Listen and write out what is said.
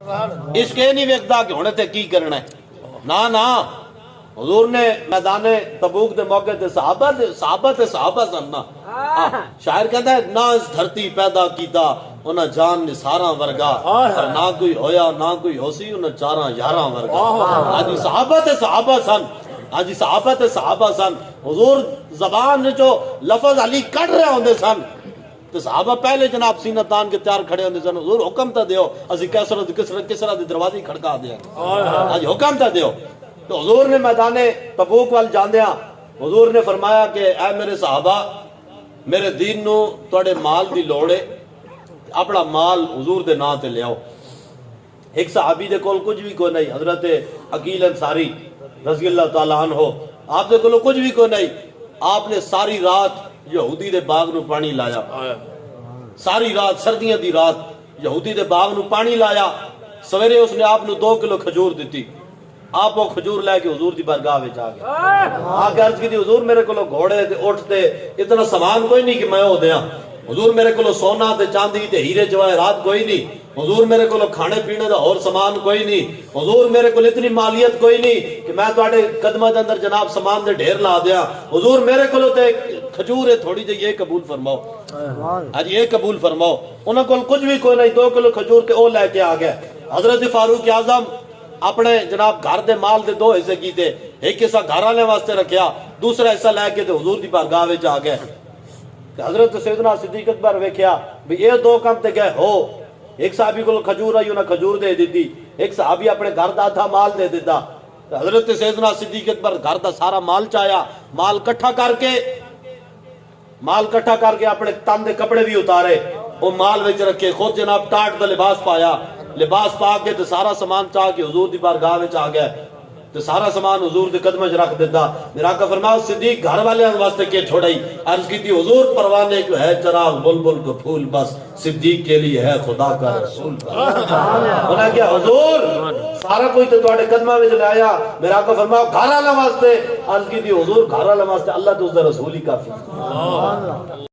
اس کے نہیں ویکھدا کہ ہونے تے کی کرنا ہے نا حضور نے میدان تبوک دے موقع تے صحابہ سن نا شاعر کہتا ہے نہ اس دھرتی پیدا کیتا انہاں جان نثاراں ورگا اور نہ کوئی ہویا نہ کوئی ہوسی انہاں چاراں یاراں ورگا آجی صحابہ سن حضور زبان جو لفظ علی کٹ رہے ہوندے سن تو صحابہ پہلے جناب سینہ تان کے تیار کھڑے ہوندے سن حضور حکم تا دیو اسی کسرا دی دروازے کھڑکا دیا آج حکم تا دیو تو حضور نے میدان تبوک وال جاندیا حضور نے فرمایا کہ اے میرے صحابہ میرے دین نو توڑے مال دی لوڑے اپنا مال حضور دے نا تے لے آؤ ایک صحابی دے کول کچھ بھی کوئی نہیں حضرت عقیل انصاری رضی اللہ تعالیٰ عنہ آپ دے کولو کچھ بھی کوئی نہیں آپ نے ساری رات یہودی دے باغ نو پانی لایا ساری رات سردیاں دی رات یہودی دے باغ نو پانی لایا سویرے اس نے آپ نو 2 کلو کھجور دیتی آپ وہ کھجور لے کے حضور دی بارگاہ وچ آ گئے آگے عرض کی حضور میرے کولو گھوڑے تے اٹھتے اتنا سامان کوئی نہیں کہ میں ہو دیاں حضور میرے کولو سونا تے چاندی تے ہیرے جواہرات کوئی نہیں حضور میرے کولو کھانے پینے دا اور سامان کوئی نہیں حضور میرے کول اتنی مالیت کوئی نہیں کہ میں تواڈے قدماں دے اندر جناب سامان دے ڈھیر لا دیاں حضور میرے کولو تے کھجور ہے تھوڑی جی یہ قبول فرماؤ آج یہ قبول فرماؤ انہاں کول کچھ بھی کوئی نہیں 2 کلو کھجور کے او لے کے آ گئے حضرت فاروق اعظم اپنے جناب گھر دے مال دے 2 حصے کیتے ایک حصہ گھر والے واسطے رکھیا دوسرا حصہ لے کے تے حضور دی بارگاہ وچ آ گئے حضرت سیدنا صدیق اکبر ویکھیا بھی یہ 2 کام تے گئے ہو ایک صحابی کو کھجور آئی انہاں کھجور دے دیتی ایک صحابی اپنے گھر دا تھا مال دے دیتا حضرت سیدنا صدیق اکبر گھر دا سارا مال چایا مال کٹھا کر کے اپنے تن دے کپڑے بھی اتارے وہ مال وچ رکھے خود جناب ٹاٹ دا لباس پایا لباس پا کے تے سارا سامان چاہ کے حضور دی بارگاہ وچ آ گئے تے سارا سامان حضور دے قدمیں رکھ دیتا میرا آقا فرمایا صدیق گھر والے واسطے کے چھوڑائی عرض کی تھی حضور پروانے کو ہے چراغ بلبل کو پھول بس صدیق کے لیے ہے خدا کا رسول انہوں نے کیا حضور سارا کوئی تو تواڈے قدماں وچ لے آیا میرا آقا فرمایا گھر والے واسطے عرض کی تھی حضور گھر والے واسطے اللہ تو اس دا رسول ہی کافی